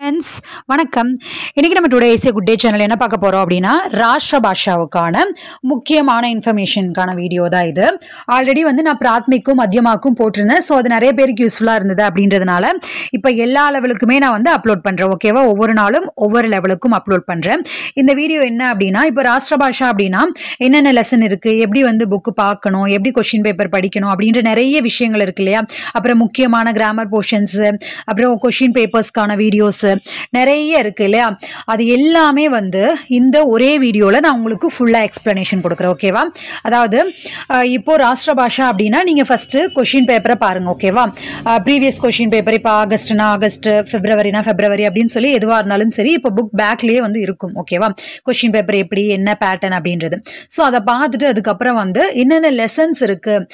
Friends வணக்கம். இன்றைக்கி நம்ம today is a good day channel என்ன பார்க்க போகிறோம் அப்படின்னா ராஷ்டிர பாஷாவுக்கான முக்கியமான இன்ஃபர்மேஷனுக்கான வீடியோ தான் இது. ஆல்ரெடி நான் பிராத்மிக்கும் மத்தியமாக்கும் போட்டிருந்தேன். ஸோ அது நிறைய பேருக்கு யூஸ்ஃபுல்லாக இருந்தது அப்படின்றதுனால இப்போ எல்லா லெவலுக்குமே நான் அப்லோட் பண்ணுறேன். ஓகேவா, ஒவ்வொரு நாளும் ஒவ்வொரு லெவலுக்கும் அப்லோட் பண்ணுறேன். இந்த வீடியோ என்ன அப்படின்னா, இப்போ ராஷ்டிர பாஷா அப்படின்னா என்னென்ன லெசன் இருக்குது, எப்படி புக்கு பார்க்கணும், எப்படி கொஷின் பேப்பர் படிக்கணும் அப்படின்ற நிறைய விஷயங்கள் இருக்கு இல்லையா. அப்புறம் முக்கியமான கிராமர் போர்ஷன்ஸு, அப்புறம் கொஷின் பேப்பர்ஸ்க்கான வீடியோஸ் நிறைய இருக்கு இல்லையா. அது எல்லாமே இந்த ஒரே வீடியோவில் நான் உங்களுக்கு ஃபுல்லாக எக்ஸ்பிளனேஷன் கொடுக்குறேன். ஓகேவா, அதாவது இப்போ ராஷ்டிர பாஷா அப்படின்னா நீங்கள் ஃபஸ்ட்டு கொஷின் பேப்பரை பாருங்கள். ஓகேவா, ப்ரீவியஸ் கொஷின் பேப்பர் இப்போ ஆகஸ்ட்னா ஆகஸ்ட், ஃபெப்ரவரினா ஃபெப்ரவரி அப்படின்னு சொல்லி எதுவாக இருந்தாலும் சரி இப்போ புக் பேக்லேயே இருக்கும். ஓகேவா, கொஷின் பேப்பர் எப்படி என்ன பேட்டர்ன் அப்படின்றது. ஸோ அதை பார்த்துட்டு அதுக்கப்புறம் என்னென்ன லெசன்ஸ் இருக்குது,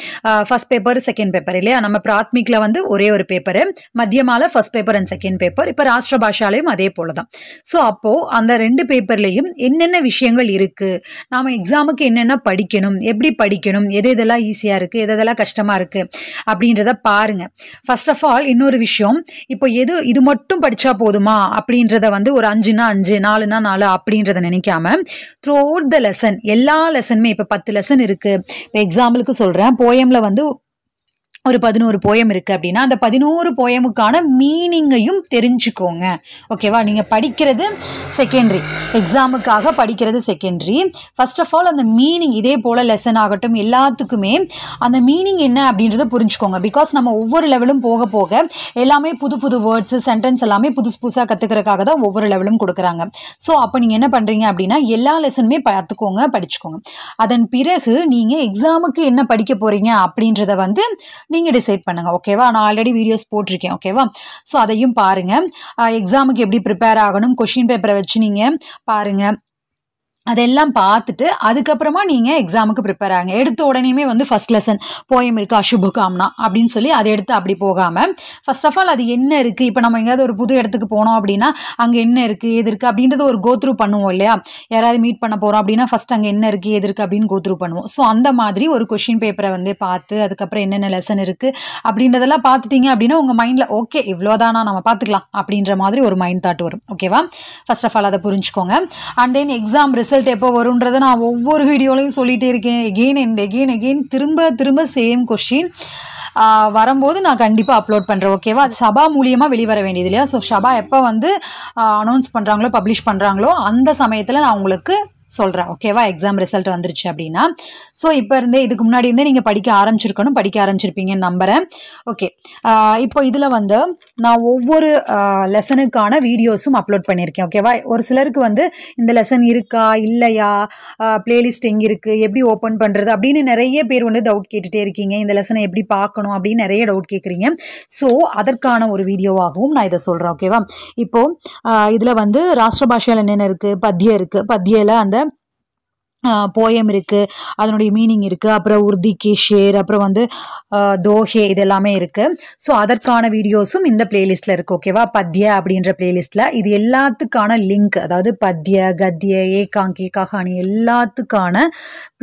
ஃபர்ஸ்ட் பேப்பர் செகண்ட் பேப்பர் இல்லையா. நம்ம பிராத்மிக்கில் ஒரே ஒரு பேப்பரு, மத்தியமால first paper and second paper, இப்போ ராஷ்டிர பாஷாலையும் அதே போல தான். ஸோ அப்போது அந்த ரெண்டு பேப்பர்லேயும் என்னென்ன விஷயங்கள் இருக்குது, நாம் எக்ஸாமுக்கு என்னென்ன படிக்கணும், எப்படி படிக்கணும், எதெல்லாம் ஈஸியாக இருக்குது, எதெல்லாம் கஷ்டமாக இருக்குது அப்படின்றத பாருங்கள். ஃபர்ஸ்ட் ஆஃப் ஆல் இன்னொரு விஷயம், இப்போ இது மட்டும் படித்தா போதுமா அப்படின்றத ஒரு 5னா 5 4னா 4 அப்படின்றத நினைக்காம த்ரூ அவுட் த லெசன் எல்லா லெசனுமே, இப்போ 10 லெசன் இருக்குது. இப்போ எக்ஸாம்பிளுக்கு சொல்கிறேன், போயமில் ஒரு 11 போயம் இருக்குது அப்படின்னா அந்த 11 போயமுக்கான மீனிங்கையும் தெரிஞ்சுக்கோங்க. ஓகேவா, நீங்கள் படிக்கிறது செகண்டரி, எக்ஸாமுக்காக படிக்கிறது செகண்டரி. ஃபர்ஸ்ட் ஆஃப் ஆல் அந்த மீனிங், இதே போல் லெசன் ஆகட்டும் எல்லாத்துக்குமே அந்த மீனிங் என்ன அப்படின்றத புரிஞ்சுக்கோங்க. பிகாஸ் நம்ம ஒவ்வொரு லெவலும் போக போக எல்லாமே புது புது வேர்ட்ஸு சென்டென்ஸ் எல்லாமே புதுசாக கற்றுக்கிறதுக்காக தான் ஒவ்வொரு லெவலும் கொடுக்குறாங்க. ஸோ அப்போ நீங்கள் என்ன பண்ணுறீங்க அப்படின்னா எல்லா லெசனுமே பார்த்துக்கோங்க, படிச்சுக்கோங்க. அதன் பிறகு நீங்கள் எக்ஸாமுக்கு என்ன படிக்க போகிறீங்க அப்படின்றத நீங்கள் டிசைட் பண்ணுங்கள். ஓகேவா, நான் ஆல்ரெடி வீடியோஸ் போட்டிருக்கேன். ஓகேவா, ஸோ அதையும் பாருங்கள். எக்ஸாமுக்கு எப்படி ப்ரிப்பேர் ஆகணும், கொஷின் பேப்பரை வச்சு நீங்கள் பாருங்கள். அதெல்லாம் பார்த்துட்டு அதுக்கப்புறமா நீங்கள் எக்ஸாமுக்கு ப்ரிப்பேர் ஆகுங்க. எடுத்த உடனேயுமே ஃபஸ்ட் லெசன் போயம் இருக்குது அசுபகாம்னா அப்படின்னு சொல்லி அதை எடுத்து அப்படி போகாமல் ஃபர்ஸ்ட் ஆஃப் ஆல் அது என்ன இருக்குது, இப்போ நம்ம எங்கேயாவது ஒரு புது இடத்துக்கு போனோம் அப்படின்னா அங்கே என்ன இருக்குது எது இருக்குது அப்படின்றத ஒரு கோத்ரூ பண்ணுவோம் இல்லையா. யாராவது மீட் பண்ண போகிறோம் அப்படின்னா ஃபஸ்ட் அங்கே என்ன இருக்குது எது இருக்குது அப்படின்னு கோத்ரூ பண்ணுவோம். ஸோ அந்த மாதிரி ஒரு கொஷின் பேப்பரை பார்த்து அதுக்கப்புறம் என்னென்ன லெசன் இருக்குது அப்படின்றதெல்லாம் பார்த்துட்டிங்க அப்படின்னா உங்கள் மைண்டில் ஓகே இவ்வளோதானா நம்ம பார்த்துக்கலாம் அப்படின்ற மாதிரி ஒரு மைண்ட் தாட் வரும். ஓகேவா, ஃபர்ஸ்ட் ஆஃப் ஆல் அதை புரிஞ்சுக்கோங்க. அண்ட் தென் எக்ஸாம் ரிசல்ட் எப்போ வரும்ன்றதை நான் ஒவ்வொரு வீடியோலையும் சொல்லிகிட்டே இருக்கேன். எகெயின் அண்ட் எகெயின் திரும்ப திரும்ப சேம் கொஷின் வரும்போது நான் கண்டிப்பாக அப்லோட் பண்ணுறேன். ஓகேவா, அது சபா மூலியமாக வெளிவர வேண்டியது இல்லையா. ஸோ சபா எப்போ அனௌன்ஸ் பண்ணுறாங்களோ பப்ளிஷ் பண்ணுறாங்களோ அந்த சமயத்தில் நான் உங்களுக்கு சொல்கிறேன். ஓகேவா, எக்ஸாம் ரிசல்ட் வந்துருச்சு அப்படின்னா. ஸோ இப்போ இதுக்கு முன்னாடி நீங்கள் படிக்க ஆரம்பிச்சிருப்பீங்கன்னு நம்புகிறேன். ஓகே, இப்போ இதில் நான் ஒவ்வொரு லெசனுக்கான வீடியோஸும் அப்லோட் பண்ணியிருக்கேன். ஓகேவா, ஒரு சிலருக்கு இந்த லெசன் இருக்கா இல்லையா, பிளேலிஸ்ட் எங்கே இருக்குது, எப்படி ஓப்பன் பண்ணுறது அப்படின்னு நிறைய பேர் டவுட் கேட்டுகிட்டே இருக்கீங்க. இந்த லெசனை எப்படி பார்க்கணும் அப்படின்னு நிறைய டவுட் கேட்குறீங்க. ஸோ அதற்கான ஒரு வீடியோவாகவும் நான் இதை சொல்கிறேன். ஓகேவா, இப்போது இதில் ராஷ்டிர பாஷையில் என்னென்ன இருக்குது, பத்தியம் இருக்குது, பத்தியில் அந்த போயம் இருக்குது, அதனுடைய மீனிங் இருக்குது, அப்புறம் உர்தி ஷேர், அப்புறம் தோஹே இதெல்லாமே இருக்குது. ஸோ அதற்கான வீடியோஸும் இந்த பிளேலிஸ்ட்டில் இருக்குது. ஓகேவா, பத்ய அப்படின்ற பிளேலிஸ்ட்டில் இது எல்லாத்துக்கான லிங்க், அதாவது பத்ய கத்ய ஏகாங்கி கஹானி எல்லாத்துக்கான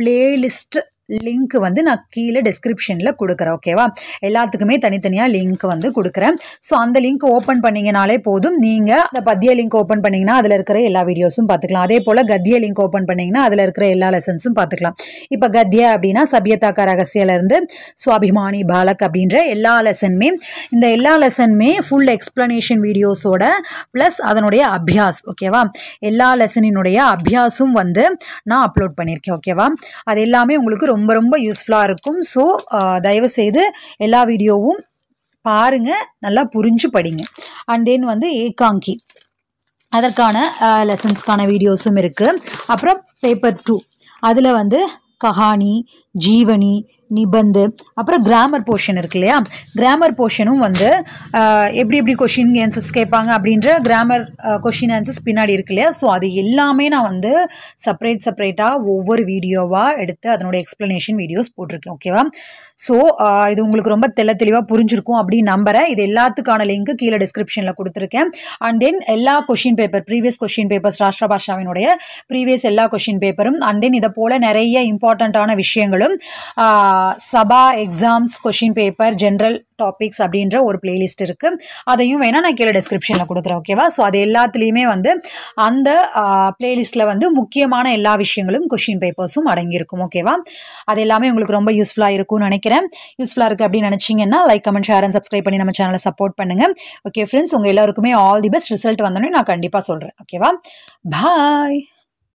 பிளேலிஸ்ட் லிங்க் நான் கீழே டிஸ்கிரிப்ஷனில் கொடுக்குறேன். ஓகேவா, எல்லாத்துக்குமே தனித்தனியாக லிங்க் கொடுக்குறேன். ஸோ அந்த லிங்க் ஓப்பன் பண்ணிங்கனாலே போதும். நீங்கள் அந்த பத்திய லிங்க் ஓப்பன் பண்ணிங்கன்னா அதில் இருக்கிற எல்லா வீடியோஸும் பார்த்துக்கலாம். அதே போல் கத்திய லிங்க் ஓப்பன் பண்ணிங்கன்னா அதில் இருக்கிற எல்லா லெசன்ஸும் பார்த்துக்கலாம். இப்போ கத்திய அப்படின்னா சபியதாக்கா ரகசியிலேருந்து சுவாபிமானி பாலக் அப்படின்ற எல்லா லெசனுமே, இந்த எல்லா லெசனுமே ஃபுல் எக்ஸ்பிளனேஷன் வீடியோஸோட ப்ளஸ் அதனுடைய அபியாஸ். ஓகேவா, எல்லா லெசனினுடைய அபியாஸும் நான் அப்லோட் பண்ணியிருக்கேன். ஓகேவா, அது எல்லாமே உங்களுக்கு ரொம்ப ரொம்ப யூஸ்ஃபுல்லாக இருக்கும். ஸோ தயவுசெய்து எல்லா வீடியோவும் பாருங்கள், நல்லா புரிஞ்சு படிங்க. அண்ட் தென் ஏகாங்கி அதற்கான லெசன்ஸ்க்கான வீடியோஸும் இருக்குது. அப்புறம் பேப்பர் 2 அதில் கஹானி, ஜீவனி, நிபந்து, அப்புறம் கிராமர் போர்ஷன் இருக்கு இல்லையா. கிராமர் போர்ஷனும் எப்படி எப்படி கொஷின் ஆன்சர்ஸ் கேட்பாங்க அப்படின்ற கிராமர் கொஷின் ஆன்சர்ஸ் பின்னாடி இருக்கு இல்லையா. ஸோ அது எல்லாமே நான் செப்பரேட்டாக ஒவ்வொரு வீடியோவாக எடுத்து அதனுடைய எக்ஸ்ப்ளனேஷன் வீடியோஸ் போட்டிருக்கேன். ஓகேவா, ஸோ இது உங்களுக்கு ரொம்ப தெளிவாக புரிஞ்சிருக்கும் அப்படின்னு நம்புகிறேன். இது எல்லாத்துக்கான லிங்க் கீழே டிஸ்கிரிப்ஷனில் கொடுத்துருக்கேன். அண்ட் தென் எல்லா question paper, previous question papers, ராஷ்டிர பாஷாவினுடைய ப்ரீவியஸ் எல்லா கொஷின் பேப்பரும், அண்ட் தென் இதை போல் நிறைய இம்பார்ட்டண்ட்டான விஷயங்களும் Sabha exams question paper general topics அப்படின்ற ஒரு பிளேலிஸ்ட் இருக்குது. அதையும் வேணால் நான் கீழே டிஸ்கிரிப்ஷனில் கொடுக்குறேன். ஓகேவா? ஸோ அது எல்லாத்துலேயுமே வந்து அந்த பிளேலிஸ்ட்டில் வந்து முக்கியமான எல்லா விஷயங்களும் கொஷின் பேப்பர்ஸும் அடங்கியிருக்கும். ஓகேவா? அது எல்லாமே உங்களுக்கு ரொம்ப யூஸ்ஃபுல்லாக இருக்கும்னு நினைக்கிறேன். யூஸ்ஃபுல்லாக இருக்குது அப்படின்னு நினச்சிங்கன்னா like, comment, share and subscribe பண்ணி நம்ம சேனலை சப்போர்ட் பண்ணுங்கள். ஓகே ஃப்ரெண்ட்ஸ், உங்கள் எல்லாருக்குமே ஆல் தி பெஸ்ட். ரிசல்ட் வந்தோடனே நான் கண்டிப்பாக சொல்கிறேன். ஓகேவா? பாய்.